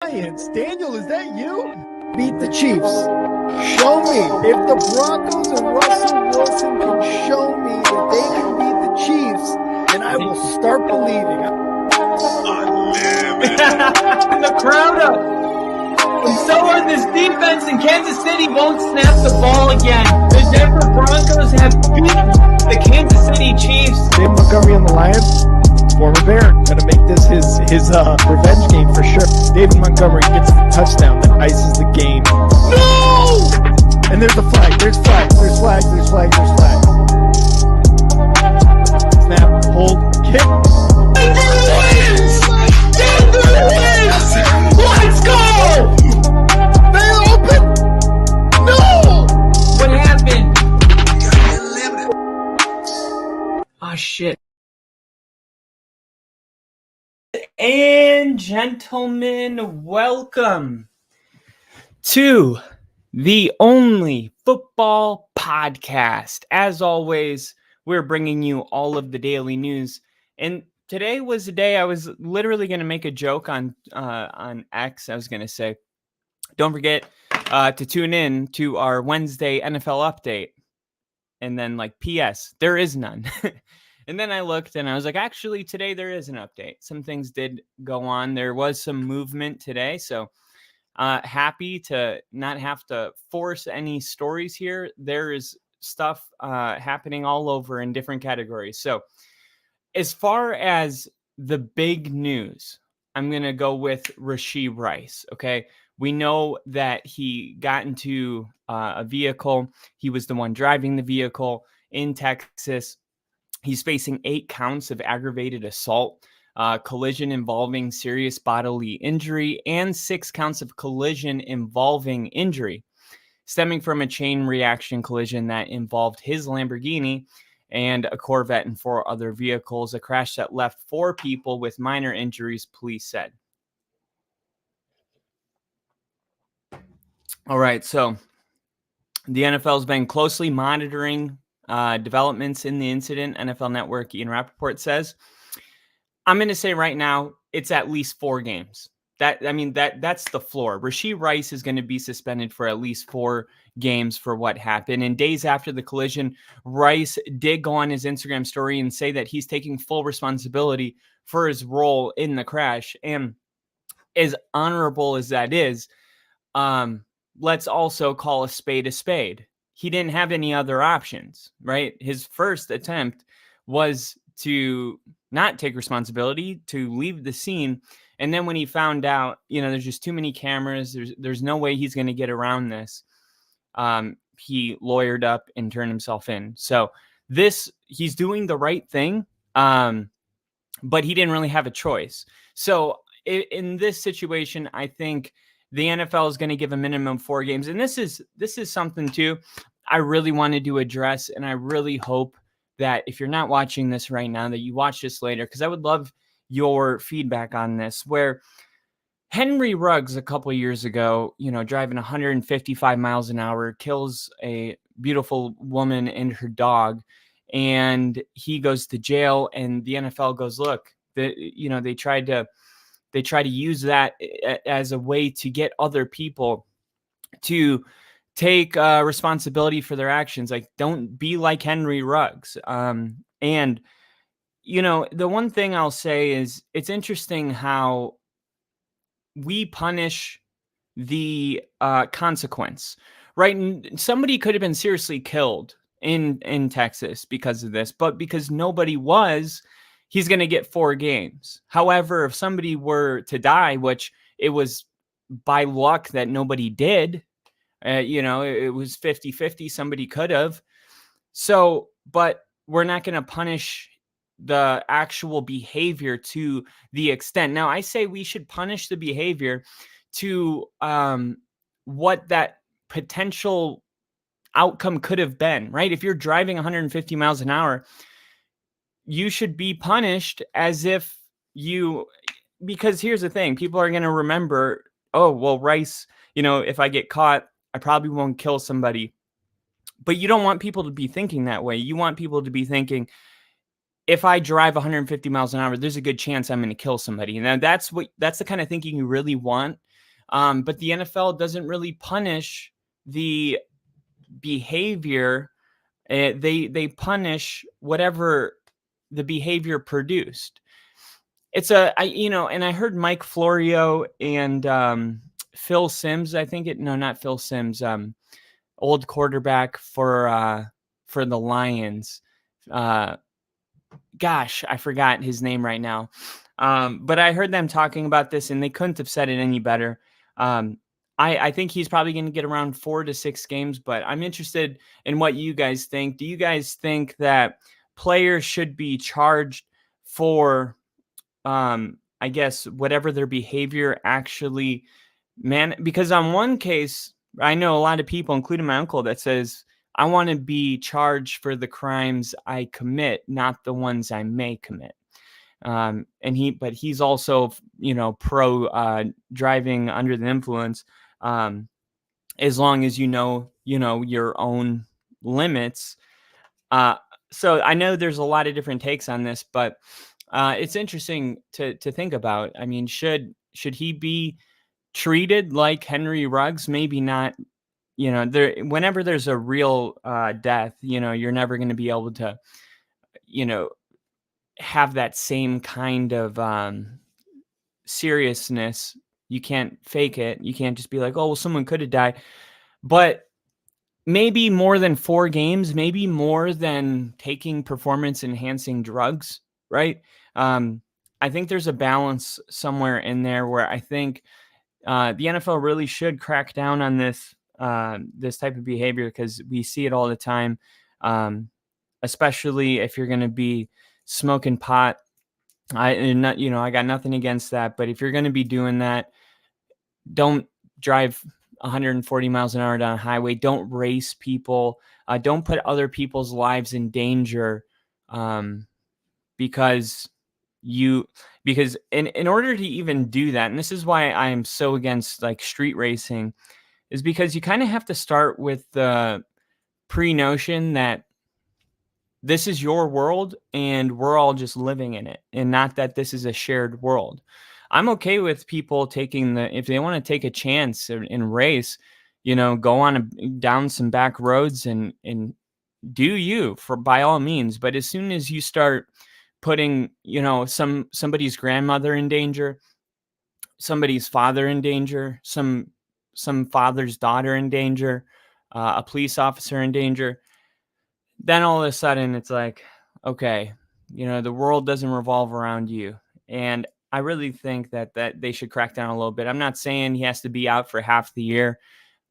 Lions. Daniel, is that you? Beat the Chiefs. Show me. If the Broncos and Russell Wilson can show me that they can beat the Chiefs, then I will start believing. And the crowd up. And so on this defense, and Kansas City won't snap the ball again. The Denver Broncos have beaten the Kansas City Chiefs. Dave Montgomery on the Lions. Former Bear, gonna make this his revenge game for sure. David Montgomery gets the touchdown that ices the game. No! And there's a flag. There's flag. There's flag. There's flag. There's flag. Snap. Hold. Kick. Denver wins! Denver wins! Let's go! They open. No! What happened? Oh shit. And gentlemen, welcome to the only football podcast. As always, we're bringing you all of the daily news. And today was the day I was literally going to make a joke on X. I was going to say, don't forget to tune in to our Wednesday NFL update. And then P.S., there is none. And then I looked and I was like, actually, today there is an update. Some things did go on. There was some movement today. So happy to not have to force any stories here. There is stuff happening all over in different categories. So as far as the big news, I'm going to go with Rashee Rice. Okay. We know that he got into a vehicle. He was the one driving the vehicle in Texas. He's facing 8 counts of aggravated assault, collision involving serious bodily injury, and 6 counts of collision involving injury, stemming from a chain reaction collision that involved his Lamborghini and a Corvette and 4 other vehicles, a crash that left 4 people with minor injuries, police said. All right, so the NFL has been closely monitoring developments in the incident. NFL Network Ian Rappaport says, I'm going to say right now, it's at least 4 games. That's the floor. Rashee Rice is going to be suspended for at least 4 games for what happened. And days after the collision, Rice did go on his Instagram story and say that he's taking full responsibility for his role in the crash. And as honorable as that is, let's also call a spade a spade. He didn't have any other options, right? His first attempt was to not take responsibility, to leave the scene. And then when he found out, there's just too many cameras, there's no way he's going to get around this, he lawyered up and turned himself in. So he's doing the right thing, but he didn't really have a choice. So in this situation, I think the NFL is going to give a minimum 4 games. And this is something too I really wanted to address. And I really hope that if you're not watching this right now, that you watch this later, because I would love your feedback on this, where Henry Ruggs a couple of years ago, driving 155 miles an hour, kills a beautiful woman and her dog, and he goes to jail, and the NFL goes, look, they tried to use that as a way to get other people to take responsibility for their actions. Like, don't be like Henry Ruggs. And, the one thing I'll say is it's interesting how we punish the consequence, right? And somebody could have been seriously killed in Texas because of this, but because nobody was, he's going to get 4 games. However, if somebody were to die, which it was by luck that nobody did, it was 50-50. Somebody could have. So, but we're not going to punish the actual behavior to the extent. Now, I say we should punish the behavior to what that potential outcome could have been, right? If you're driving 150 miles an hour, you should be punished as if because here's the thing, people are going to remember, oh, well, Rice, if I get caught, I probably won't kill somebody. But you don't want people to be thinking that way. You want people to be thinking, if I drive 150 miles an hour, there's a good chance I'm going to kill somebody. And that's the kind of thinking you really want But the NFL doesn't really punish the behavior. They punish whatever the behavior produced. It's and I heard Mike Florio and Phil Simms. Not Phil Simms. Old quarterback for the Lions. Gosh, I forgot his name right now. But I heard them talking about this, and they couldn't have said it any better. I think he's probably going to get around 4 to 6 games, but I'm interested in what you guys think. Do you guys think that players should be charged for, I guess, whatever their behavior actually because on one case, I know a lot of people, including my uncle, that says, I want to be charged for the crimes I commit, not the ones I may commit. But he's also, pro driving under the influence, as long as you know your own limits. So I know there's a lot of different takes on this, but it's interesting to think about. I mean, should he be treated like Henry Ruggs? Maybe not. Whenever there's a real death, you're never going to be able to, have that same kind of seriousness. You can't fake it. You can't just be like, oh, well, someone could have died. But maybe more than 4 games, maybe more than taking performance-enhancing drugs, right? I think there's a balance somewhere in there where I think the NFL really should crack down on this type of behavior, because we see it all the time, especially if you're going to be smoking pot. I got nothing against that, but if you're going to be doing that, don't drive 140 miles an hour down a highway. Don't race people. Don't put other people's lives in danger, because in order to even do that, and this is why I am so against like street racing, is because you kind of have to start with the pre-notion that this is your world and we're all just living in it, and not that this is a shared world. I'm okay with people if they want to take a chance and race, go down some back roads and do you, by all means. But as soon as you start putting, somebody's grandmother in danger, somebody's father in danger, some father's daughter in danger, a police officer in danger, then all of a sudden it's like, okay, the world doesn't revolve around you. And I really think that they should crack down a little bit. I'm not saying he has to be out for half the year,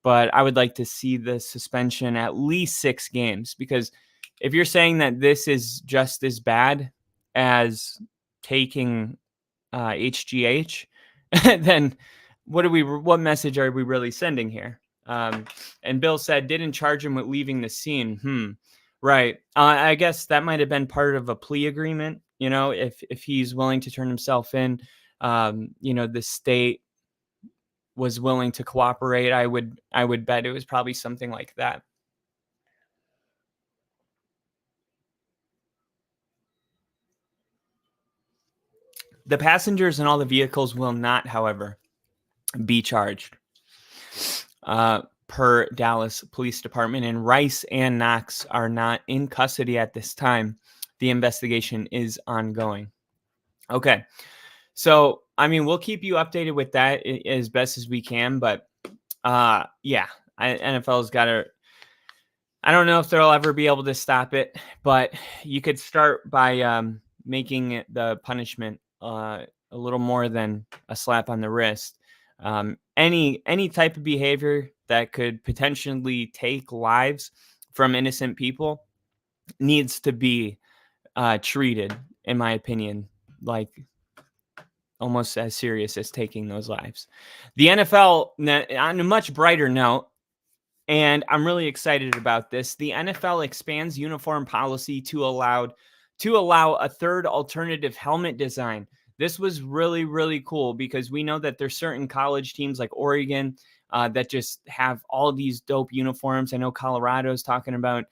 but I would like to see the suspension at least 6 games, because if you're saying that this is just as bad as taking HGH, then what message are we really sending here? And Bill said, didn't charge him with leaving the scene. Right. I guess that might have been part of a plea agreement. If he's willing to turn himself in, the state was willing to cooperate. I would bet it was probably something like that. The passengers in all the vehicles will not, however, be charged, per Dallas Police Department, and Rice and Knox are not in custody at this time. The investigation is ongoing. Okay. So, we'll keep you updated with that as best as we can, but NFL's got to, I don't know if they'll ever be able to stop it, but you could start by making the punishment a little more than a slap on the wrist. Any type of behavior that could potentially take lives from innocent people needs to be treated, in my opinion, like almost as serious as taking those lives. The NFL, on a much brighter note, and I'm really excited about this, the NFL expands uniform policy to allow a third alternative helmet design. This was really, really cool, because we know that there's certain college teams like Oregon that just have all these dope uniforms. I know Colorado's talking about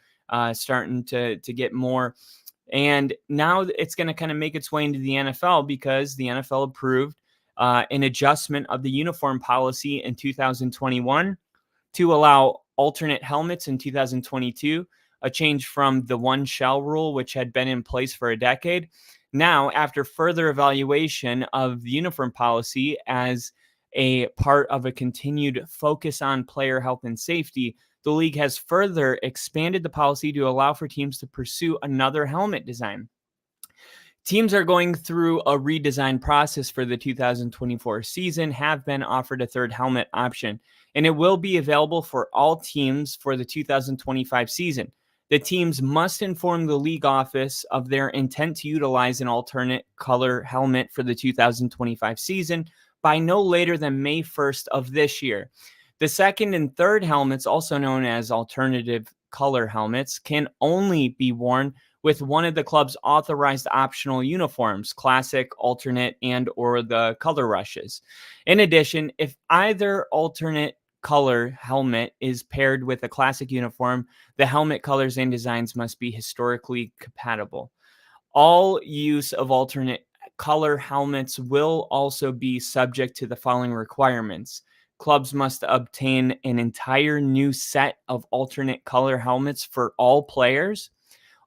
starting to get more. And now it's going to kind of make its way into the NFL, because the NFL approved an adjustment of the uniform policy in 2021 to allow alternate helmets in 2022, a change from the one shell rule, which had been in place for a decade. Now, after further evaluation of the uniform policy as a part of a continued focus on player health and safety, the league has further expanded the policy to allow for teams to pursue another helmet design. Teams are going through a redesign process for the 2024 season, have been offered a third helmet option, and it will be available for all teams for the 2025 season. The teams must inform the league office of their intent to utilize an alternate color helmet for the 2025 season by no later than May 1st of this year. The second and third helmets, also known as alternative color helmets, can only be worn with one of the club's authorized optional uniforms, classic, alternate, and or the color rushes. In addition, if either alternate color helmet is paired with a classic uniform, the helmet colors and designs must be historically compatible. All use of alternate color helmets will also be subject to the following requirements. Clubs must obtain an entire new set of alternate color helmets for all players.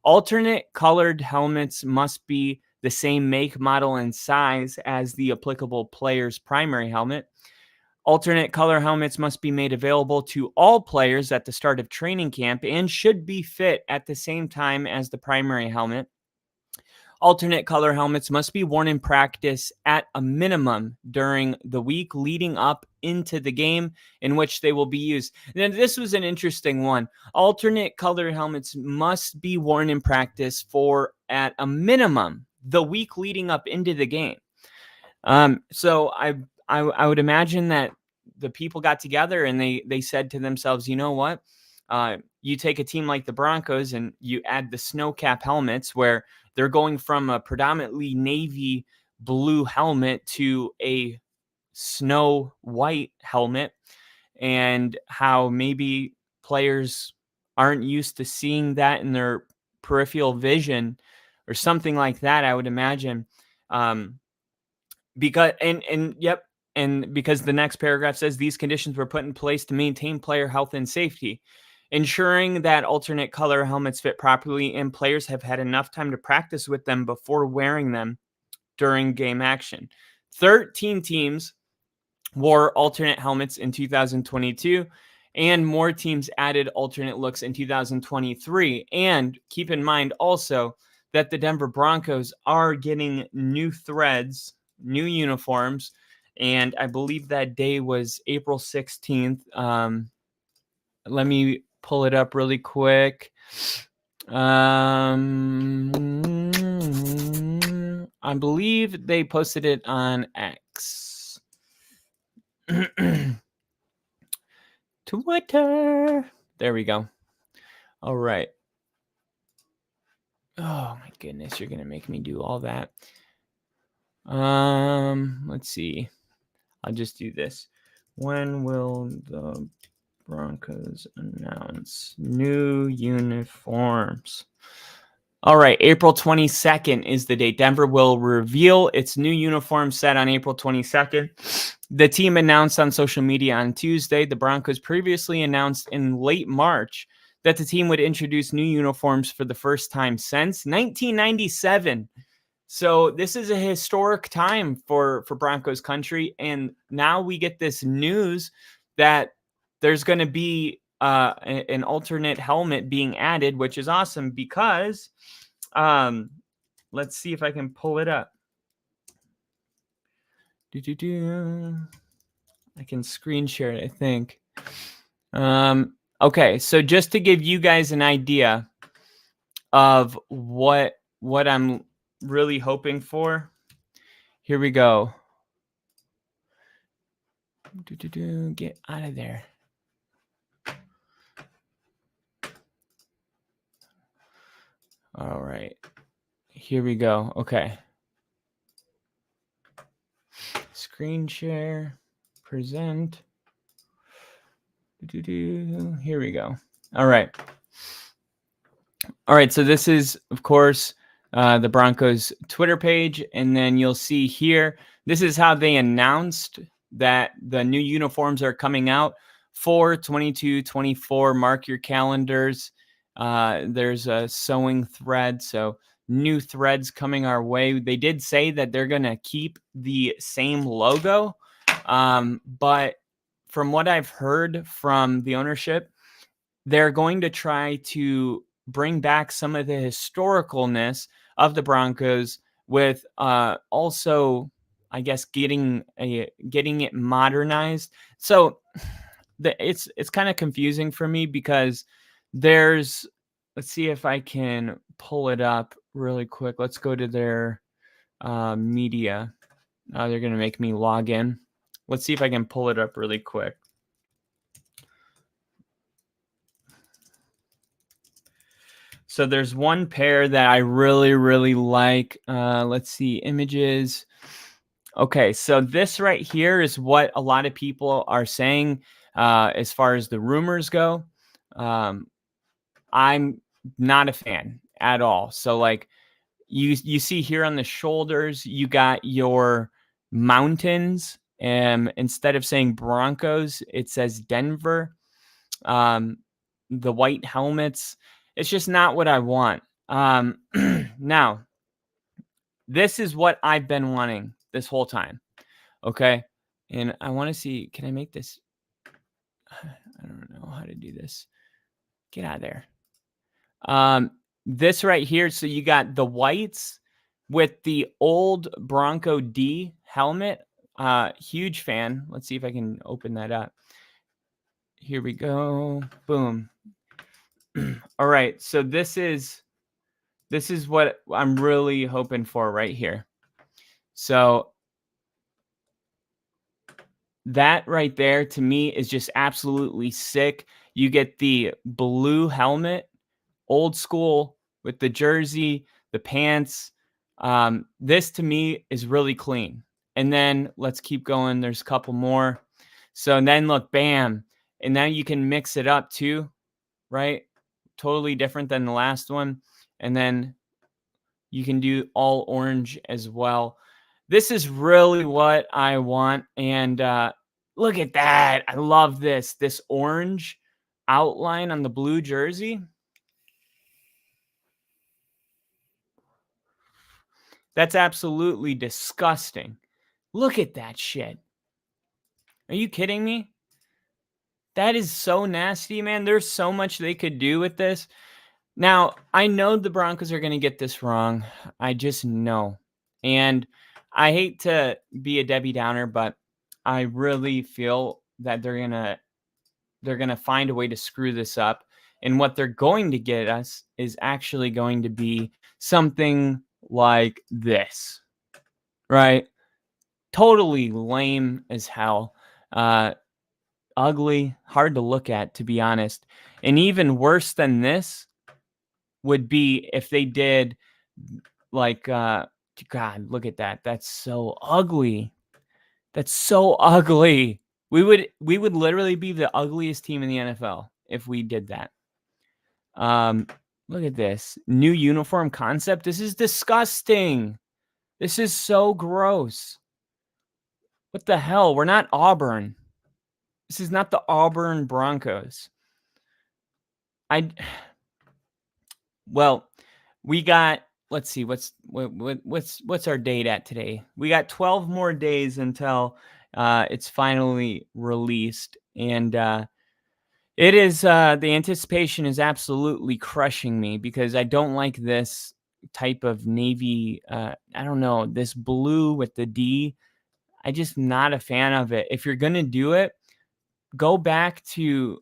Alternate colored helmets must be the same make, model, and size as the applicable player's primary helmet. Alternate color helmets must be made available to all players at the start of training camp and should be fit at the same time as the primary helmet. Alternate color helmets must be worn in practice at a minimum during the week leading up into the game in which they will be used. Now, this was an interesting one. Alternate color helmets must be worn in practice for, at a minimum, the week leading up into the game. So I would imagine that the people got together and they said to themselves, you know what? You take a team like the Broncos and you add the snow cap helmets where they're going from a predominantly navy blue helmet to a snow white helmet, and how maybe players aren't used to seeing that in their peripheral vision or something like that, I would imagine. Because because the next paragraph says these conditions were put in place to maintain player health and safety, ensuring that alternate color helmets fit properly and players have had enough time to practice with them before wearing them during game action. 13 teams wore alternate helmets in 2022, and more teams added alternate looks in 2023. And keep in mind also that the Denver Broncos are getting new threads, new uniforms, and I believe that day was April 16th. Let me pull it up really quick. I believe they posted it on X. Twitter. There we go. All right. Oh my goodness, you're gonna make me do all that. Let's see. I'll just do this. When will the Broncos announce new uniforms? All right, April 22nd is the date. Denver will reveal its new uniform set on April 22nd. The team announced on social media on Tuesday. The Broncos previously announced in late March that the team would introduce new uniforms for the first time since 1997. So this is a historic time for Broncos country, and now we get this news that there's going to be an alternate helmet being added, which is awesome because let's see if I can pull it up. I can screen share it, I think. Okay, so just to give you guys an idea of what I'm really hoping for, here we go. Get out of there. All right, here we go. Okay. Screen share, present. Here we go. All right. All right. So this is, of course, the Broncos Twitter page. And then you'll see here This is how they announced that the new uniforms are coming out for 22-24. Mark your calendars. There's a sewing thread, so new threads coming our way. They did say that they're going to keep the same logo, but from what I've heard from the ownership, they're going to try to bring back some of the historicalness of the Broncos with also, I guess, getting it modernized. So it's kind of confusing for me because let's see if I can pull it up really quick. Let's go to their media. They're going to make me log in. Let's see if I can pull it up really quick. So there's one pair that I really, really like. Let's see, images. Okay, so this right here is what a lot of people are saying as far as the rumors go. I'm not a fan at all. So like you see here on the shoulders, you got your mountains. Instead of saying Broncos, it says Denver. The white helmets. It's just not what I want. Now, this is what I've been wanting this whole time. Okay. And I want to see, can I make this? I don't know how to do this. Get out of there. This right here. So you got the whites with the old Bronco D helmet. Huge fan. Let's see if I can open that up. Here we go. Boom. All right. So this is what I'm really hoping for right here. So that right there to me is just absolutely sick. You get the blue helmet, old school with the jersey, the pants. This to me is really clean. And then let's keep going. There's a couple more. So and then look, bam. And now you can mix it up too, right? Totally different than the last one. And then you can do all orange as well. This is really what I want. And look at that. I love this. This orange outline on the blue jersey. That's absolutely disgusting. Look at that shit. Are you kidding me? That is so nasty, man. There's so much they could do with this. Now, I know the Broncos are going to get this wrong. I just know. And I hate to be a Debbie Downer, but I really feel that they're going to find a way to screw this up. And what they're going to get us is actually going to be something like this. Right? Totally lame as hell. Ugly, hard to look at, to be honest. And even worse than this would be if they did like God, look at that. That's so ugly. That's so ugly. We would literally be the ugliest team in the NFL if we did that. Look at this. New uniform concept. This is disgusting. This is so gross. What the hell? We're not Auburn. This is not the Auburn Broncos. Well, we got, let's see, what's our date at today? We got 12 more days until it's finally released. And it is, the anticipation is absolutely crushing me because I don't like this type of navy. I don't know, this blue with the D. I just not a fan of it. If you're going to do it, go back to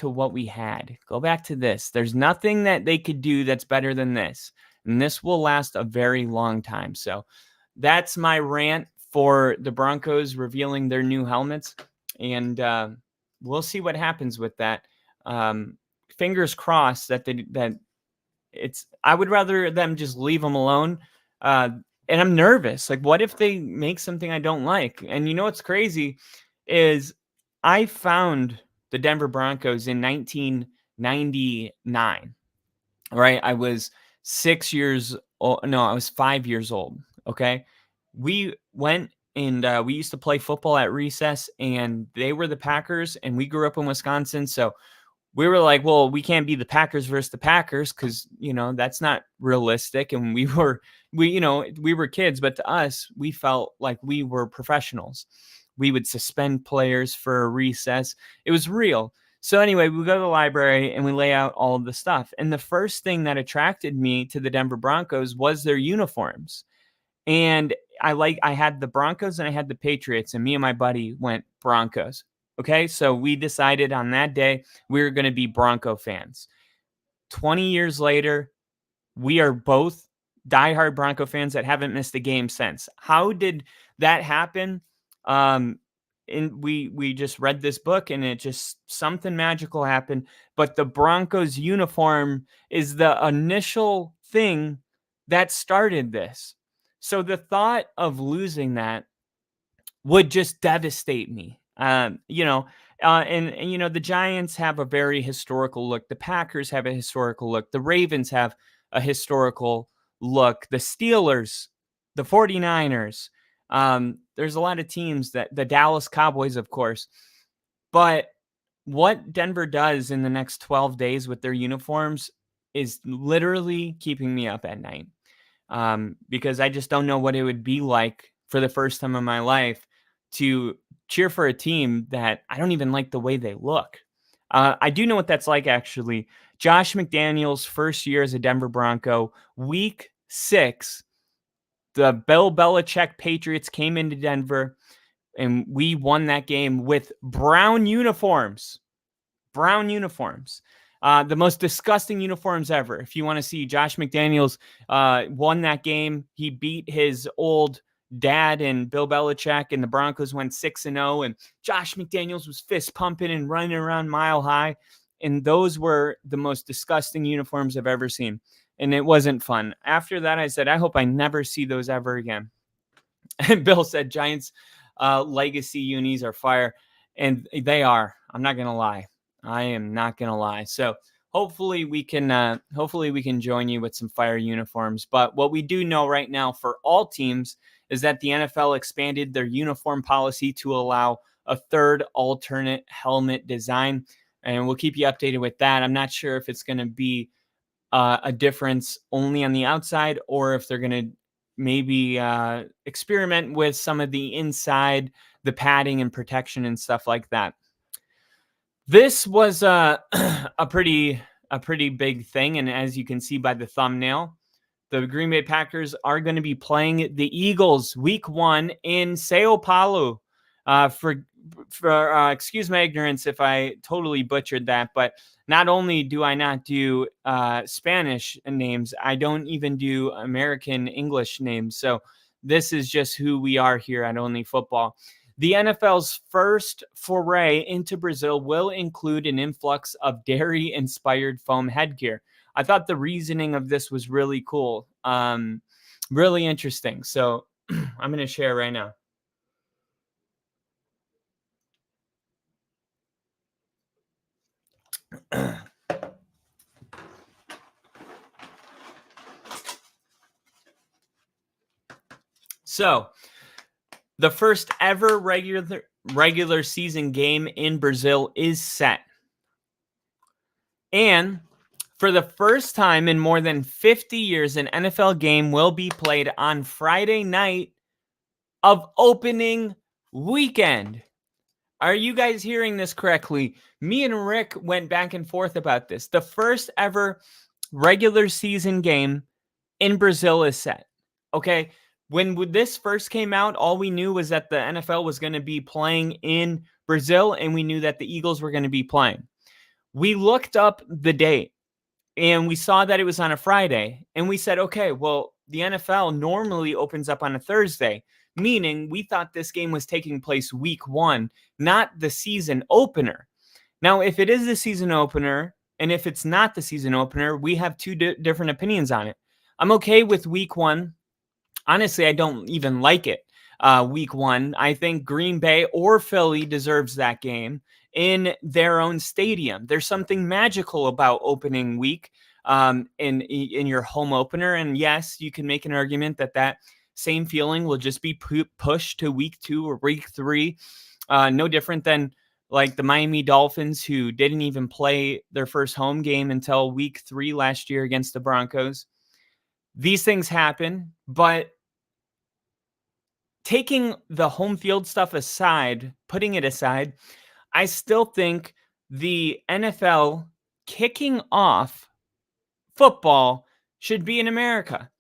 what we had. Go back to this. There's nothing that they could do that's better than this. And this will last a very long time. So that's my rant for the Broncos revealing their new helmets. And we'll see what happens with that. Fingers crossed that I would rather them just leave them alone. And I'm nervous. Like, what if they make something I don't like? And you know what's crazy is I found the Denver Broncos in 1999, right? I was 6 years old. No, I was 5 years old. Okay. we went and we used to play football at recess, and they were the Packers, and we grew up in Wisconsin. So we were like, well, we can't be the Packers versus the Packers because, that's not realistic. And we were kids, but to us, we felt like we were professionals. We would suspend players for a recess. It was real. So anyway, we go to the library and we lay out all of the stuff. And the first thing that attracted me to the Denver Broncos was their uniforms. And I had the Broncos and I had the Patriots, and me and my buddy went Broncos. Okay, so we decided on that day we were going to be Bronco fans. 20 years later, we are both diehard Bronco fans that haven't missed a game since. How did that happen? And we just read this book, and it just something magical happened. But the Broncos uniform is the initial thing that started this. So the thought of losing that would just devastate me. And the Giants have a very historical look. The Packers have a historical look. The Ravens have a historical look. The Steelers, the 49ers. There's a lot of teams, that the Dallas Cowboys, of course. But what Denver does in the next 12 days with their uniforms is literally keeping me up at night. Because I just don't know what it would be like for the first time in my life to cheer for a team that I don't even like the way they look. I do know what that's like, actually. Josh McDaniels' first year as a Denver Bronco, week 6, the Bill Belichick Patriots came into Denver, and we won that game with brown uniforms. Brown uniforms. The most disgusting uniforms ever. If you want to see, Josh McDaniels won that game. He beat his old dad and Bill Belichick, and the Broncos went 6-0, and Josh McDaniels was fist pumping and running around Mile High. And those were the most disgusting uniforms I've ever seen. And it wasn't fun. After that, I said, I hope I never see those ever again. And Bill said, Giants legacy unis are fire. And they are. I'm not going to lie. I am not going to lie. So hopefully we can join you with some fire uniforms. But what we do know right now for all teams is that the NFL expanded their uniform policy to allow a third alternate helmet design. And we'll keep you updated with that. I'm not sure if it's going to be a difference only on the outside, or if they're going to maybe experiment with some of the inside, the padding and protection and stuff like that. This was a pretty big thing, and as you can see by the thumbnail, the Green Bay Packers are going to be playing the Eagles week 1 in Sao Paulo. Excuse my ignorance if I totally butchered that, but not only do I not do Spanish names, I don't even do American English names. So this is just who we are here at Only Football. The NFL's first foray into Brazil will include an influx of dairy-inspired foam headgear. I thought the reasoning of this was really cool, really interesting. So I'm going to share right now. So the first ever regular season game in Brazil is set. And for the first time in more than 50 years, an NFL game will be played on Friday night of opening weekend. Are you guys hearing this correctly? Me and Rick went back and forth about this. The first ever regular season game in Brazil is set. Okay? When this first came out, all we knew was that the NFL was going to be playing in Brazil, and we knew that the Eagles were going to be playing. We looked up the date, and we saw that it was on a Friday, and we said, okay, well, the NFL normally opens up on a Thursday, meaning we thought this game was taking place week 1, not the season opener. Now, if it is the season opener, and if it's not the season opener, we have two different opinions on it. I'm okay with week 1. Honestly, I don't even like it. Week 1, I think Green Bay or Philly deserves that game in their own stadium. There's something magical about opening week in your home opener. And yes, you can make an argument that same feeling will just be pushed to week 2 or week 3. No different than like the Miami Dolphins, who didn't even play their first home game until week 3 last year against the Broncos. These things happen, but taking the home field stuff aside, putting it aside, I still think the NFL kicking off football should be in America.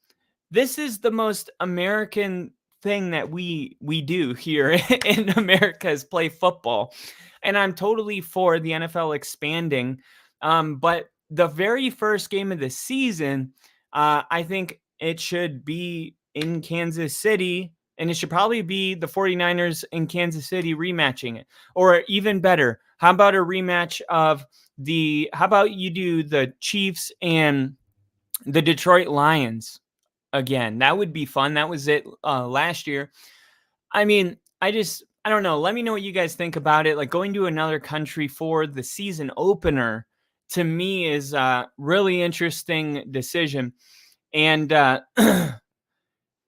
This is the most American thing that we do here in America, is play football. And I'm totally for the NFL expanding. But the very first game of the season, I think it should be in Kansas City, and it should probably be the 49ers in Kansas City rematching it. Or even better, how about a rematch of how about you do the Chiefs and the Detroit Lions again? That would be fun. That was it last year. I mean, I don't know. Let me know what you guys think about it. Like, going to another country for the season opener, to me, is a really interesting decision. And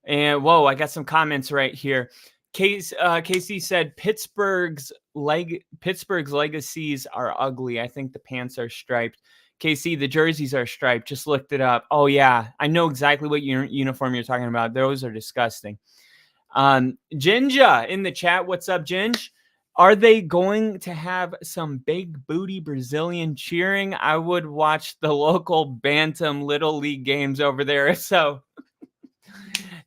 and whoa, I got some comments right here. Casey said Pittsburgh's legacies are ugly. I think the pants are striped. KC, the jerseys are striped. Just looked it up. Oh yeah, I know exactly what uniform you're talking about. Those are disgusting. Jinja in the chat. What's up, Ginge? Are they going to have some big booty Brazilian cheering? I would watch the local Bantam Little League games over there. So,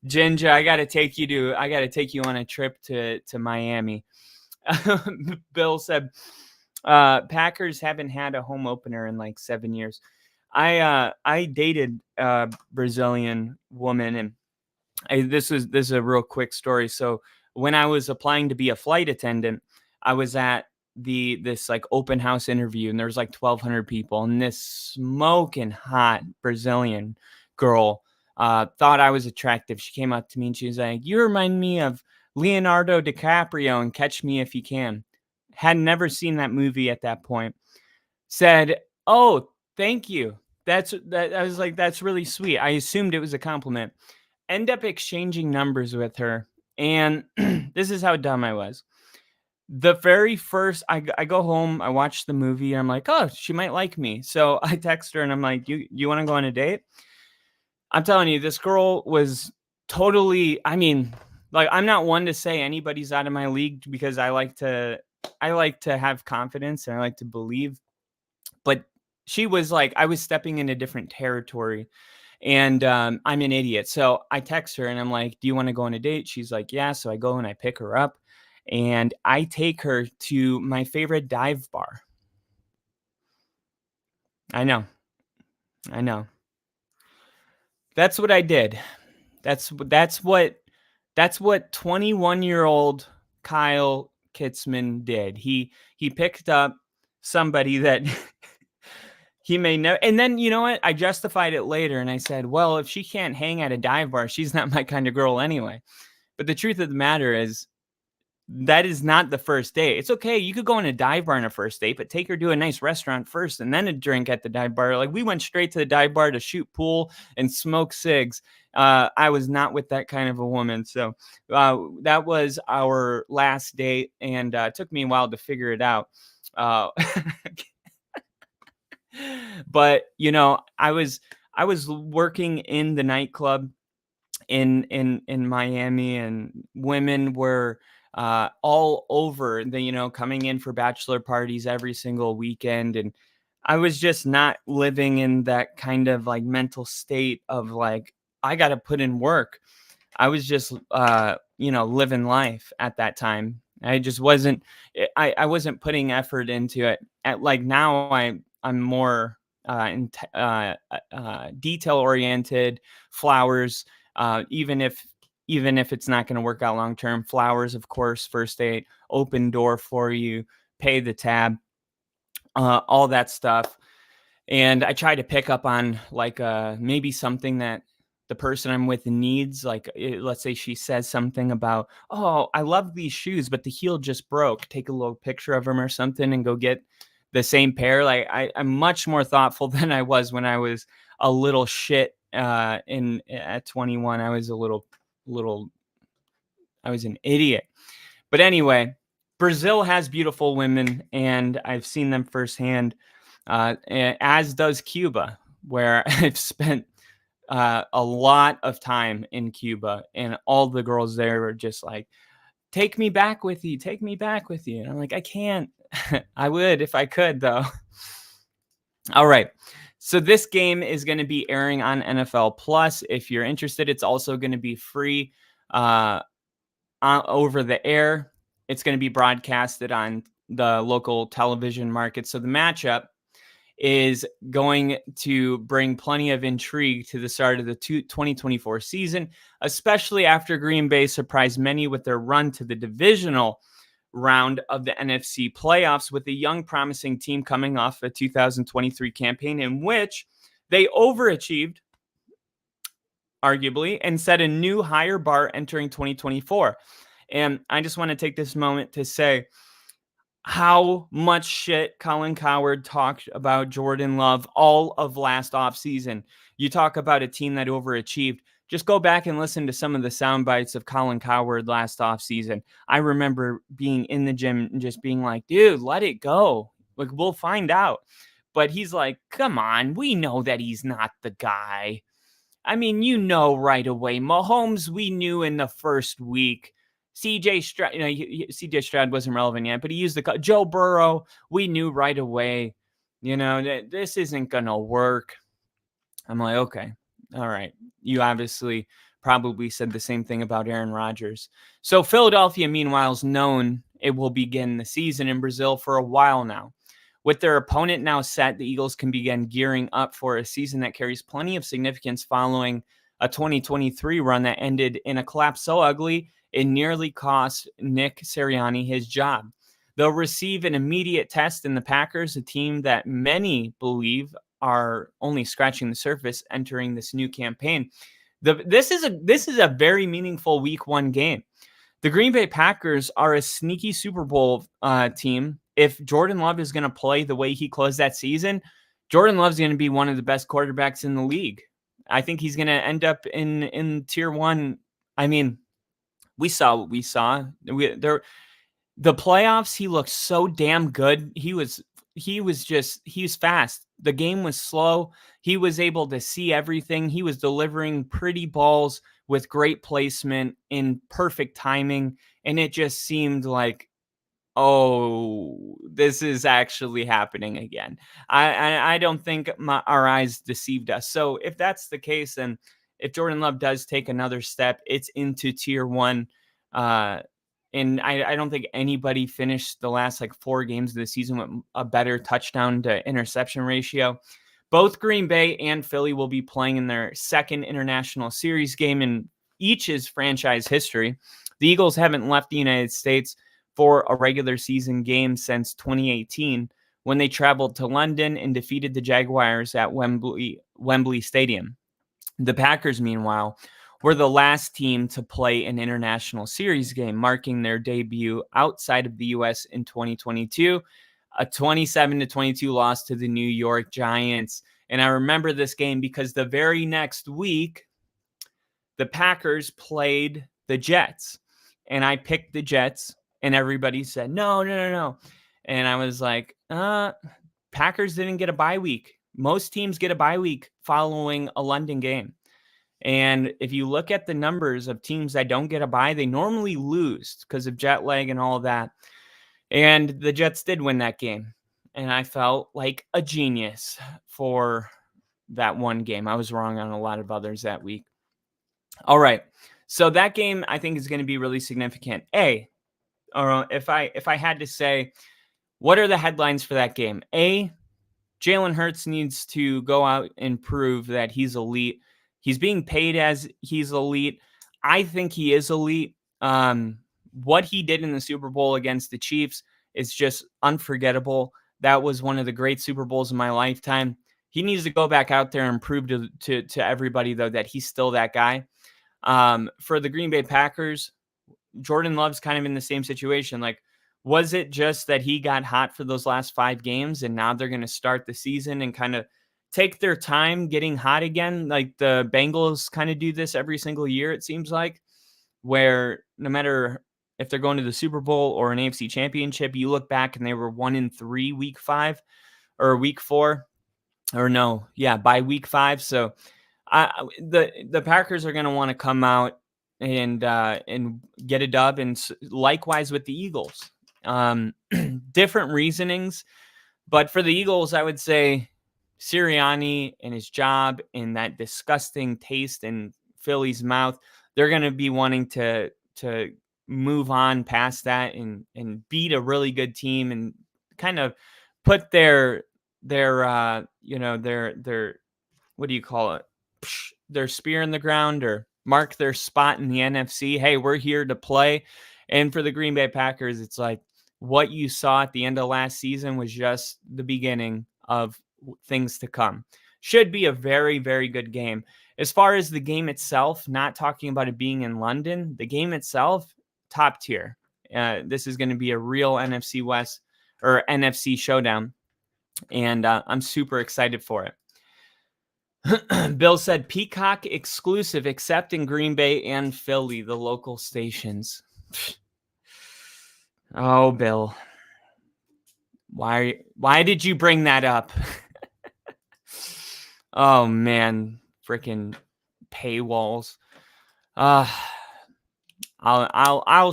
Jinja, I gotta take you on a trip to Miami. Bill said, Packers haven't had a home opener in like 7 years. I dated a Brazilian woman, and this is a real quick story. So when I was applying to be a flight attendant, I was at this like open house interview, and there was like 1,200 people, and this smoking hot Brazilian girl thought I was attractive. She came up to me and she was like, "You remind me of Leonardo DiCaprio in Catch Me If You Can." Had never seen that movie at that point. Said, "Oh, thank you. That." I was like, "That's really sweet." I assumed it was a compliment. End up exchanging numbers with her, and this is how dumb I was. The very first, I go home, I watch the movie, and I'm like, "Oh, she might like me." So I text her, and I'm like, "You want to go on a date?" I'm telling you, this girl was totally. I mean, like, I'm not one to say anybody's out of my league, because I like to have confidence, and I like to believe. But she was like, I was stepping into different territory. And I'm an idiot. So I text her and I'm like, "Do you want to go on a date?" She's like, "Yeah." So I go and I pick her up and I take her to my favorite dive bar. I know. That's what I did. That's what 21-year-old Kyle Kitzman did. He picked up somebody that he may know. And then, you know what? I justified it later and I said, well, if she can't hang at a dive bar, she's not my kind of girl anyway. But the truth of the matter is, that is not the first date. It's okay. You could go on a dive bar on a first date, but take her to a nice restaurant first and then a drink at the dive bar. Like, we went straight to the dive bar to shoot pool and smoke cigs. I was not with that kind of a woman. So that was our last date, and it took me a while to figure it out. But you know, I was working in the nightclub in Miami, and women were all over coming in for bachelor parties every single weekend, and I was just not living in that kind of like mental state of like, I got to put in work. I was just living life at that time. I just wasn't I wasn't putting effort into it. At like now I'm more detail oriented. Flowers, even if it's not going to work out long term. Flowers, of course, first date, open door for you, pay the tab, all that stuff. And I try to pick up on like maybe something that the person I'm with needs. Like, let's say she says something about, "Oh, I love these shoes, but the heel just broke." Take a little picture of them or something and go get the same pair. Like, I'm much more thoughtful than I was when I was a little shit at 21. I was a little was an idiot. But anyway, Brazil has beautiful women, and I've seen them firsthand, as does Cuba, where I've spent a lot of time in Cuba, and all the girls there were just like, take me back with you. Take me back with you. And I'm like, I can't. I would if I could, though. All right. So this game is going to be airing on NFL Plus. If you're interested, it's also going to be free over the air. It's going to be broadcasted on the local television market. So the matchup is going to bring plenty of intrigue to the start of the 2024 season, especially after Green Bay surprised many with their run to the divisional round of the NFC playoffs with a young, promising team coming off a 2023 campaign in which they overachieved, arguably, and set a new higher bar entering 2024. And I just want to take this moment to say how much shit Colin Cowherd talked about Jordan Love all of last offseason. You talk about a team that overachieved. Just go back and listen to some of the sound bites of Colin Cowherd last offseason. I remember being in the gym and just being like, dude, let it go. Like, we'll find out. But he's like, come on, we know that he's not the guy. I mean, right away. Mahomes, we knew in the first week. CJ Stroud, CJ Stroud wasn't relevant yet, but he used Joe Burrow. We knew right away, that this isn't going to work. I'm like, okay, all right. You obviously probably said the same thing about Aaron Rodgers. So Philadelphia, meanwhile, is known it will begin the season in Brazil for a while now. With their opponent now set, the Eagles can begin gearing up for a season that carries plenty of significance following a 2023 run that ended in a collapse so ugly it nearly cost Nick Sirianni his job. They'll receive an immediate test in the Packers, a team that many believe are only scratching the surface entering this new campaign. This is a very meaningful Week 1 game. The Green Bay Packers are a sneaky Super Bowl team. If Jordan Love is going to play the way he closed that season, Jordan Love's going to be one of the best quarterbacks in the league. I think he's going to end up in Tier 1. I mean, we saw what we saw. The playoffs, he looked so damn good. He was fast. The game was slow. He was able to see everything. He was delivering pretty balls with great placement in perfect timing. And it just seemed like, oh, this is actually happening again. I don't think our eyes deceived us. So if that's the case, then if Jordan Love does take another step, it's into Tier 1. And I don't think anybody finished the last 4 games of the season with a better touchdown to interception ratio. Both Green Bay and Philly will be playing in their second international series game in each's franchise history. The Eagles haven't left the United States for a regular season game since 2018 when they traveled to London and defeated the Jaguars at Wembley Stadium. The Packers, meanwhile, were the last team to play an international series game, marking their debut outside of the U.S. in 2022, a 27-22 loss to the New York Giants. And I remember this game because the very next week, the Packers played the Jets. And I picked the Jets, and everybody said, no. And I was like, Packers didn't get a bye week. Most teams get a bye week following a London game. And if you look at the numbers of teams that don't get a bye, they normally lose because of jet lag and all of that. And the Jets did win that game. And I felt like a genius for that one game. I was wrong on a lot of others that week. All right. So that game, I think, is going to be really significant. If I had to say, what are the headlines for that game? Jalen Hurts needs to go out and prove that he's elite. He's being paid as he's elite. I think he is elite. What he did in the Super Bowl against the Chiefs is just unforgettable. That was one of the great Super Bowls of my lifetime. He needs to go back out there and prove to everybody, though, that he's still that guy. For the Green Bay Packers, Jordan Love's kind of in the same situation. Was it just that he got hot for those last 5 games and now they're going to start the season and kind of take their time getting hot again? Like the Bengals kind of do this every single year, it seems like. where no matter if they're going to the Super Bowl or an AFC Championship, you look back and they were 1-3 week 5 or week 4, or no, yeah, by week 5. So the Packers are going to want to come out and get a dub, and likewise with the Eagles. Different reasonings, but for the Eagles, I would say Sirianni and his job and that disgusting taste in Philly's mouth, they're going to be wanting to move on past that and beat a really good team and kind of put their what do you call it? Their spear in the ground, or mark their spot in the NFC. Hey, we're here to play. And for the Green Bay Packers, it's like what you saw at the end of last season was just the beginning of things to come. Should be a very, very good game. As far as the game itself, not talking about it being in London, the game itself, top tier. This is going to be a real NFC West or NFC showdown, and I'm super excited for it. Bill said Peacock exclusive, except in Green Bay and Philly, the local stations. Oh, Bill. Why did you bring that up? Oh man, freaking paywalls. I'll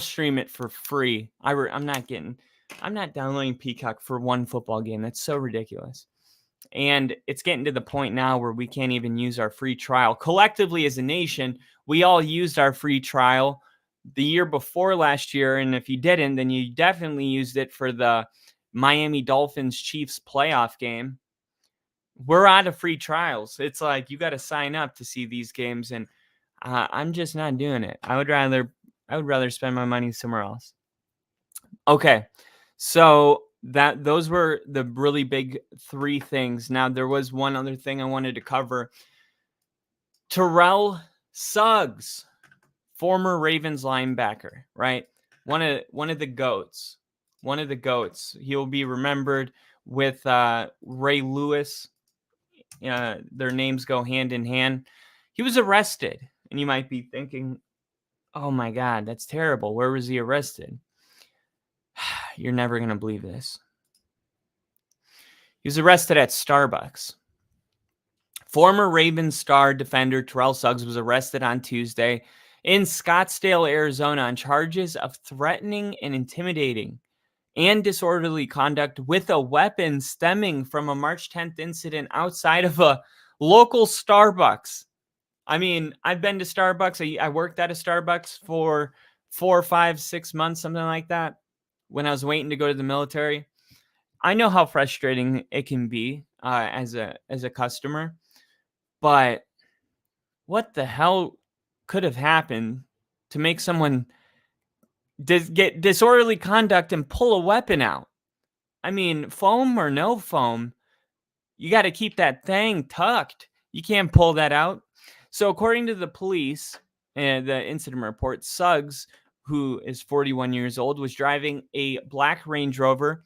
stream it for free. I'm not downloading Peacock for one football game. That's so ridiculous. And it's getting to the point now where we can't even use our free trial. Collectively as a nation, we all used our free trial the year before last year. And if you didn't, then you definitely used it for the Miami Dolphins Chiefs playoff game. We're out of free trials. It's like you got to sign up to see these games. And I'm just not doing it. I would rather spend my money somewhere else. Okay. So those were the really big 3 things. Now, there was one other thing I wanted to cover. Terrell Suggs, former Ravens linebacker, right? One of the GOATs. One of the GOATs. He'll be remembered with Ray Lewis. Their names go hand in hand. He was arrested, and you might be thinking, oh my God, that's terrible. Where was he arrested? You're never going to believe this. He was arrested at Starbucks. Former Ravens star defender Terrell Suggs was arrested on Tuesday in Scottsdale, Arizona on charges of threatening and intimidating and disorderly conduct with a weapon stemming from a March 10th incident outside of a local Starbucks. I mean, I've been to Starbucks. I worked at a Starbucks for 4, 5, 6 months, something like that, when I was waiting to go to the military. I know how frustrating it can be as a customer, but what the hell could have happened to make someone get disorderly conduct and pull a weapon out? I mean, foam or no foam, you got to keep that thing tucked. You can't pull that out. So according to the police, the incident report, Suggs, who is 41 years old, was driving a black Range Rover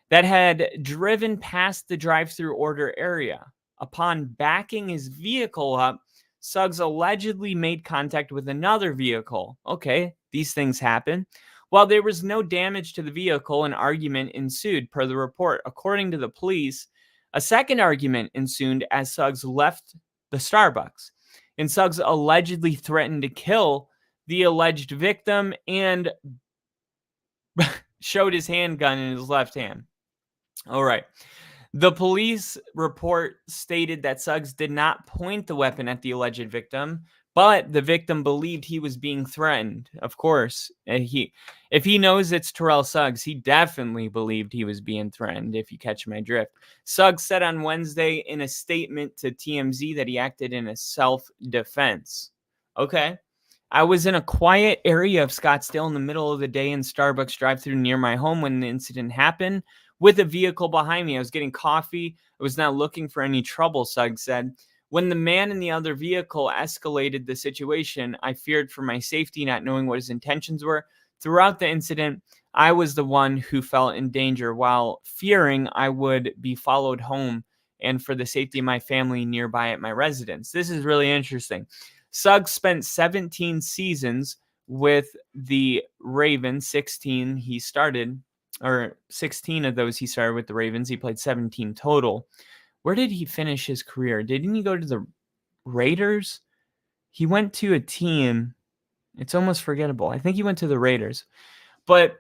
that had driven past the drive-thru order area. Upon backing his vehicle up, Suggs allegedly made contact with another vehicle. Okay, these things happen. While there was no damage to the vehicle, an argument ensued, per the report. According to the police, a second argument ensued as Suggs left the Starbucks, and Suggs allegedly threatened to kill the alleged victim and showed his handgun in his left hand. All right. The police report stated that Suggs did not point the weapon at the alleged victim, but the victim believed he was being threatened. Of course, if he knows it's Terrell Suggs, he definitely believed he was being threatened, if you catch my drift. Suggs said on Wednesday in a statement to TMZ that he acted in a self-defense. Okay. I was in a quiet area of Scottsdale in the middle of the day in Starbucks drive-thru near my home when the incident happened, with a vehicle behind me. I was getting coffee. I was not looking for any trouble, Suggs said. When the man in the other vehicle escalated the situation, I feared for my safety, not knowing what his intentions were. Throughout the incident, I was the one who felt in danger while fearing I would be followed home and for the safety of my family nearby at my residence. This is really interesting. Suggs spent 17 seasons with the Ravens. 16 he started, or 16 of those he started with the Ravens. He played 17 total. Where did he finish his career? Didn't he go to the Raiders? He went to a team. It's almost forgettable. I think he went to the Raiders. But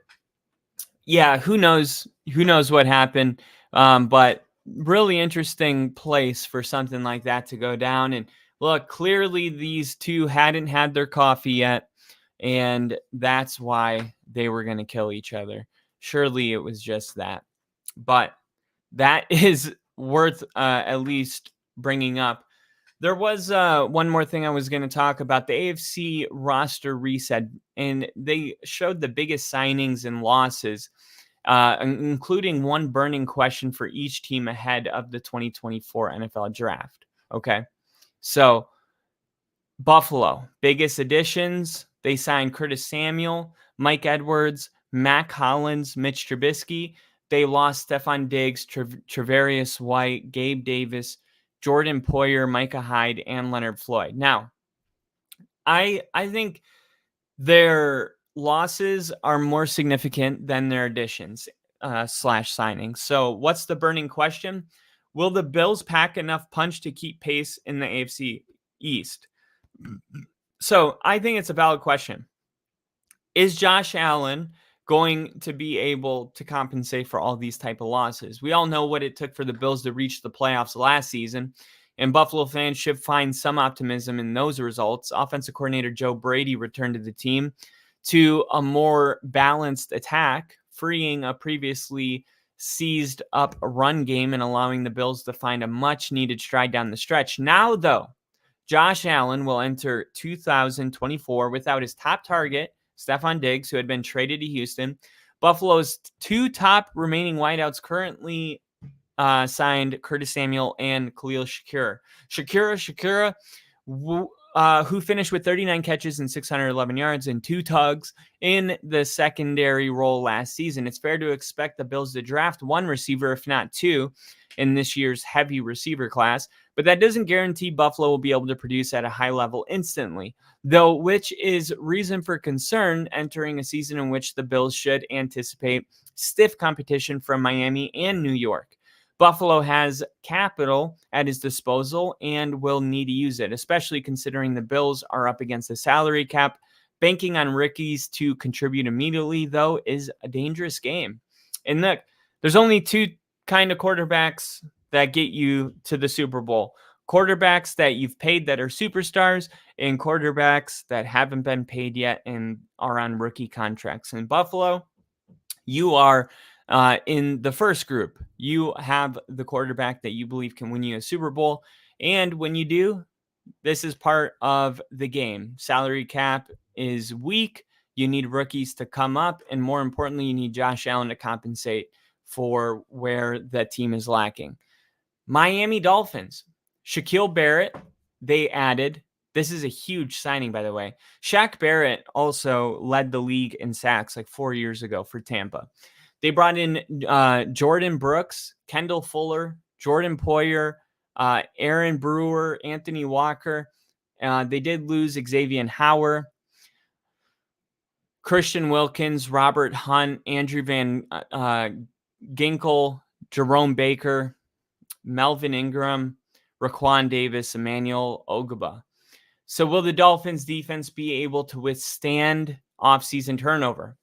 yeah, who knows? Who knows what happened? But really interesting place for something like that to go down. And look, clearly these two hadn't had their coffee yet, and that's why they were going to kill each other. Surely it was just that. But that is worth at least bringing up. There was one more thing I was going to talk about, the AFC roster reset, and they showed the biggest signings and losses, including one burning question for each team ahead of the 2024 NFL draft. Okay, so Buffalo, biggest additions, they signed Curtis Samuel, Mike Edwards, Mac Hollins, Mitch Trubisky. They lost Stephon Diggs, Trevarius White, Gabe Davis, Jordan Poyer, Micah Hyde, and Leonard Floyd. Now, I think their losses are more significant than their additions / signings. So what's the burning question? Will the Bills pack enough punch to keep pace in the AFC East? So I think it's a valid question. Is Josh Allen going to be able to compensate for all these type of losses? We all know what it took for the Bills to reach the playoffs last season, and Buffalo fans should find some optimism in those results. Offensive coordinator Joe Brady returned to the team to a more balanced attack, freeing a previously seized up run game and allowing the Bills to find a much needed stride down the stretch. Now, though, Josh Allen will enter 2024 without his top target, Stephon Diggs, who had been traded to Houston. Buffalo's two top remaining wideouts currently signed Curtis Samuel and Khalil Shakir. Shakira, who finished with 39 catches and 611 yards and 2 tugs in the secondary role last season. It's fair to expect the Bills to draft one receiver, if not two, in this year's heavy receiver class, but that doesn't guarantee Buffalo will be able to produce at a high level instantly, though, which is reason for concern entering a season in which the Bills should anticipate stiff competition from Miami and New York. Buffalo has capital at his disposal and will need to use it, especially considering the Bills are up against the salary cap. Banking on rookies to contribute immediately, though, is a dangerous game. And look, there's only two kind of quarterbacks that get you to the Super Bowl. Quarterbacks that you've paid that are superstars, and quarterbacks that haven't been paid yet and are on rookie contracts. In Buffalo, you are in the first group. You have the quarterback that you believe can win you a Super Bowl. And when you do, this is part of the game. Salary cap is weak. You need rookies to come up. And more importantly, you need Josh Allen to compensate for where the team is lacking. Miami Dolphins, Shaquille Barrett, they added. This is a huge signing, by the way. Shaq Barrett also led the league in sacks like 4 years ago for Tampa. They brought in Jordan Brooks, Kendall Fuller, Jordan Poyer, Aaron Brewer, Anthony Walker. They did lose Xavier Howard, Christian Wilkins, Robert Hunt, Andrew Van Ginkel, Jerome Baker, Melvin Ingram, Raquan Davis, Emmanuel Ogba. So will the Dolphins defense be able to withstand offseason turnover?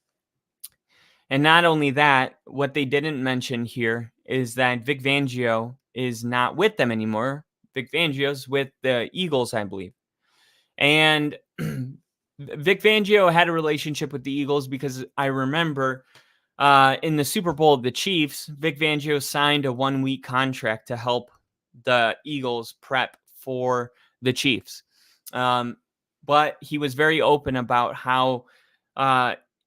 And not only that, what they didn't mention here is that Vic Fangio is not with them anymore. Vic Fangio's with the Eagles, I believe. And Vic Fangio had a relationship with the Eagles because I remember in the Super Bowl of the Chiefs, Vic Fangio signed a 1-week contract to help the Eagles prep for the Chiefs. But he was very open about how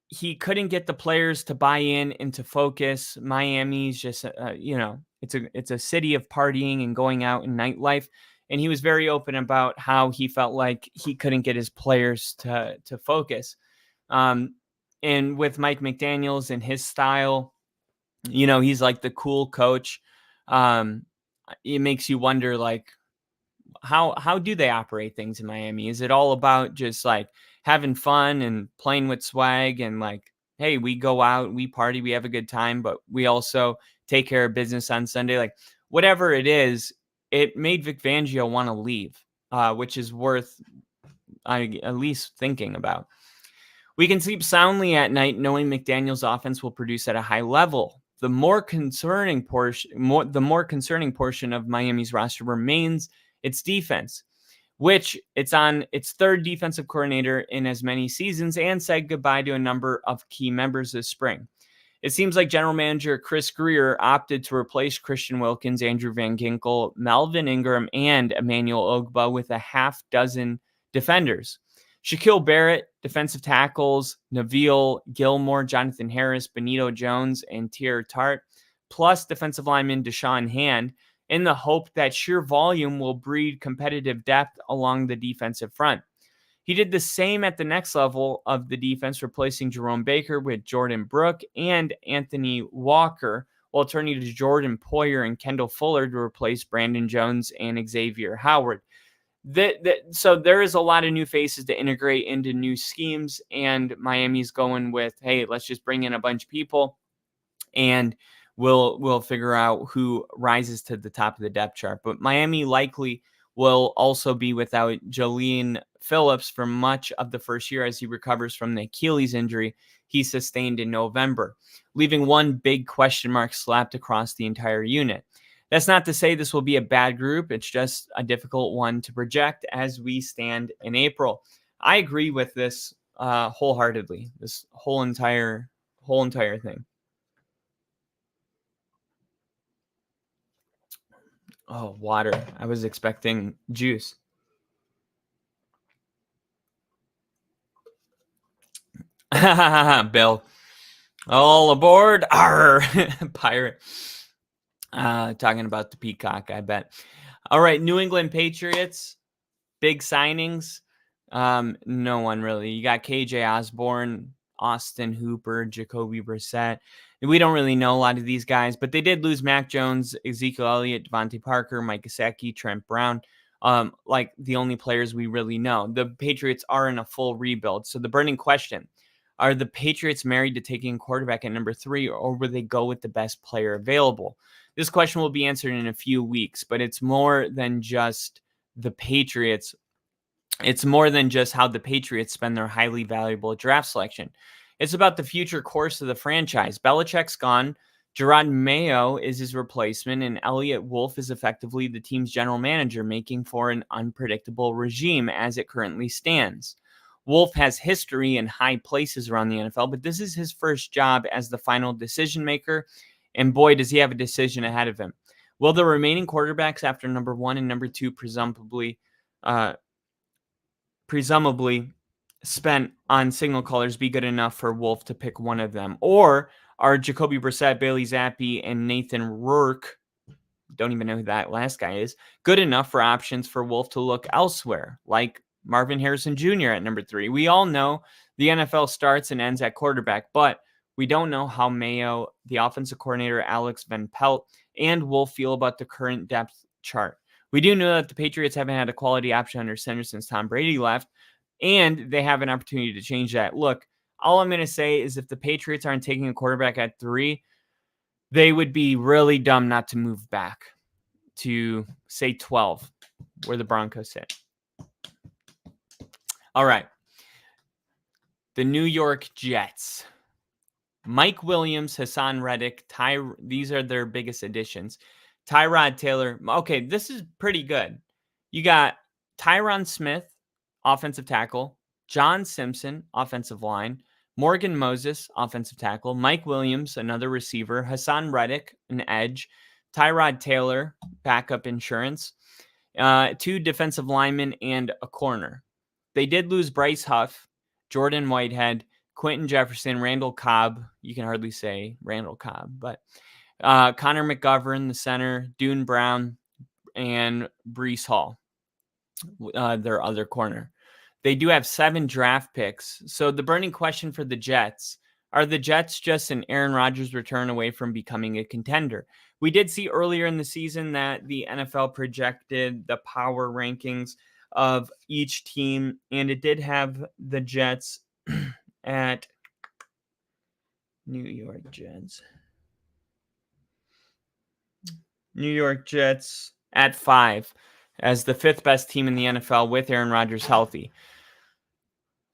he couldn't get the players to buy in and to focus. Miami's just, it's a city of partying and going out and nightlife. And he was very open about how he felt like he couldn't get his players to focus. And with Mike McDaniels and his style, he's like the cool coach. It makes you wonder, like, how do they operate things in Miami? Is it all about just like having fun and playing with swag and like, hey, we go out, we party, we have a good time, but we also take care of business on Sunday. Like whatever it is, it made Vic Fangio want to leave, which is worth at least thinking about. We can sleep soundly at night knowing McDaniel's offense will produce at a high level. The more concerning portion of Miami's roster remains its defense, which it's on its third defensive coordinator in as many seasons and said goodbye to a number of key members this spring. It seems like general manager Chris Grier opted to replace Christian Wilkins, Andrew Van Ginkel, Melvin Ingram, and Emmanuel Ogbah with a half dozen defenders. Shaquille Barrett, defensive tackles, Neville Gilmore, Jonathan Harris, Benito Jones, and Tier Tart, plus defensive lineman Deshaun Hand, in the hope that sheer volume will breed competitive depth along the defensive front. He did the same at the next level of the defense, replacing Jerome Baker with Jordan Brooke and Anthony Walker, while turning to Jordan Poyer and Kendall Fuller to replace Brandon Jones and Xavier Howard. So there is a lot of new faces to integrate into new schemes, and Miami's going with, hey, let's just bring in a bunch of people, and we'll figure out who rises to the top of the depth chart. But Miami likely will also be without Julian Phillips for much of the first year as he recovers from the Achilles injury he sustained in November, leaving one big question mark slapped across the entire unit. That's not to say this will be a bad group. It's just a difficult one to project as we stand in April. I agree with this wholeheartedly, this whole entire thing. Oh, water. I was expecting juice. Bill. All aboard. Arr! Pirate. Talking about the peacock, I bet. All right, New England Patriots. Big signings. No one really. You got KJ Osborne, Austin Hooper, Jacoby Brissett. We don't really know a lot of these guys, but they did lose Mac Jones, Ezekiel Elliott, Devontae Parker, Mike Gesicki, Trent Brown. Like the only players we really know. The Patriots are in a full rebuild. So the burning question, are the Patriots married to taking a quarterback at number 3, or will they go with the best player available? This question will be answered in a few weeks, but it's more than just the Patriots. It's more than just how the Patriots spend their highly valuable draft selection. It's about the future course of the franchise. Belichick's gone. Gerard Mayo is his replacement, and Elliott Wolf is effectively the team's general manager, making for an unpredictable regime as it currently stands. Wolf has history in high places around the NFL, but this is his first job as the final decision maker, and boy, does he have a decision ahead of him. Will the remaining quarterbacks after number 1 and number 2 presumably spent on signal callers be good enough for Wolf to pick one of them? Or are Jacoby Brissett, Bailey Zappi, and Nathan Rourke, don't even know who that last guy is, good enough for options for Wolf to look elsewhere, like Marvin Harrison Jr. at number 3? We all know the NFL starts and ends at quarterback, but we don't know how Mayo, the offensive coordinator Alex Van Pelt, and Wolf feel about the current depth chart. We do know that the Patriots haven't had a quality option under center since Tom Brady left, and they have an opportunity to change that. Look, all I'm going to say is if the Patriots aren't taking a quarterback at 3, they would be really dumb not to move back to, say, 12, where the Broncos sit. All right. The New York Jets. Mike Williams, Hassan Reddick, these are their biggest additions. Tyrod Taylor. Okay, this is pretty good. You got Tyron Smith, offensive tackle, John Simpson, offensive line, Morgan Moses, offensive tackle, Mike Williams, another receiver, Hassan Reddick, an edge, Tyrod Taylor, backup insurance, 2 defensive linemen, and a corner. They did lose Bryce Huff, Jordan Whitehead, Quentin Jefferson, Randall Cobb. You can hardly say Randall Cobb, but Connor McGovern, the center, Dune Brown, and Breece Hall, their other corner. They do have 7 draft picks. So the burning question for the Jets, are the Jets just an Aaron Rodgers return away from becoming a contender? We did see earlier in the season that the NFL projected the power rankings of each team, and it did have the Jets at New York Jets at 5 as the 5th best team in the NFL with Aaron Rodgers healthy.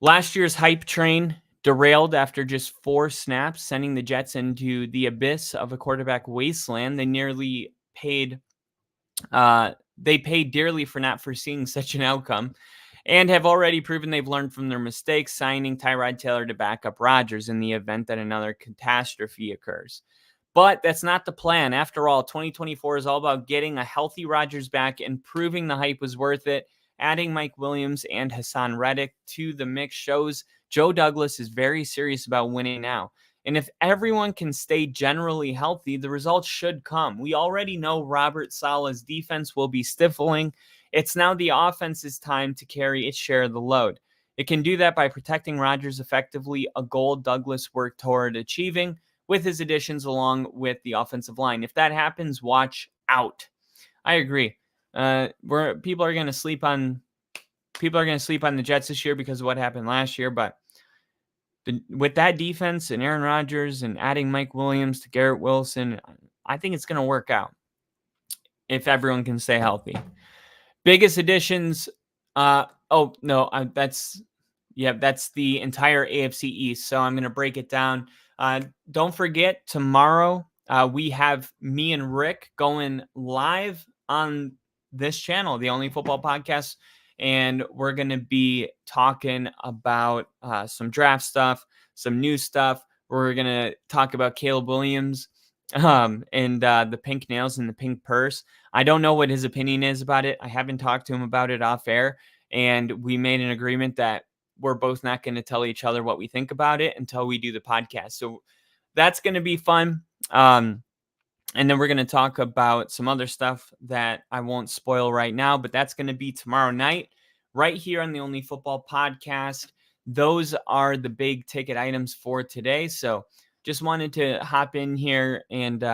Last year's hype train derailed after just 4 snaps, sending the Jets into the abyss of a quarterback wasteland. They paid dearly for not foreseeing such an outcome and have already proven they've learned from their mistakes, signing Tyrod Taylor to back up Rodgers in the event that another catastrophe occurs. But that's not the plan. After all, 2024 is all about getting a healthy Rodgers back and proving the hype was worth it. Adding Mike Williams and Hassan Reddick to the mix shows Joe Douglas is very serious about winning now. And if everyone can stay generally healthy, the results should come. We already know Robert Saleh's defense will be stifling. It's now the offense's time to carry its share of the load. It can do that by protecting Rodgers effectively, a goal Douglas worked toward achieving with his additions along with the offensive line. If that happens, watch out. I agree. People are going to sleep on the Jets this year because of what happened last year, but with that defense and Aaron Rodgers and adding Mike Williams to Garrett Wilson, I think it's going to work out if everyone can stay healthy. Biggest additions. That's the entire AFC East. So I'm going to break it down. Don't forget, tomorrow we have me and Rick going live on this channel, the Only Football Podcast, and we're going to be talking about some draft stuff, some new stuff. We're going to talk about Caleb Williams and the pink nails and the pink purse. I don't know what his opinion is about it. I haven't talked to him about it off air, and we made an agreement that we're both not going to tell each other what we think about it until we do the podcast. So that's going to be fun. And then we're going to talk about some other stuff that I won't spoil right now, but that's going to be tomorrow night right here on the Only Football Podcast. Those are the big ticket items for today. So just wanted to hop in here and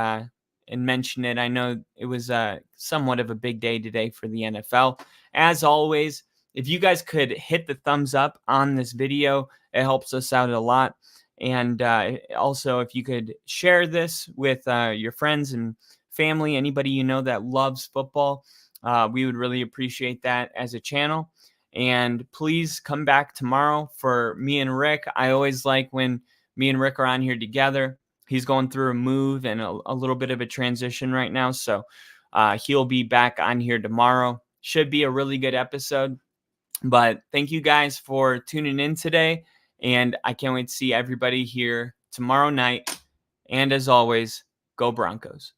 mention it. I know it was somewhat of a big day today for the NFL. As always, if you guys could hit the thumbs up on this video, it helps us out a lot. And also, if you could share this with your friends and family, anybody you know that loves football, we would really appreciate that as a channel. And please come back tomorrow for me and Rick. I always like when me and Rick are on here together. He's going through a move and a little bit of a transition right now. So he'll be back on here tomorrow. Should be a really good episode. But thank you guys for tuning in today. And I can't wait to see everybody here tomorrow night. And as always, go Broncos.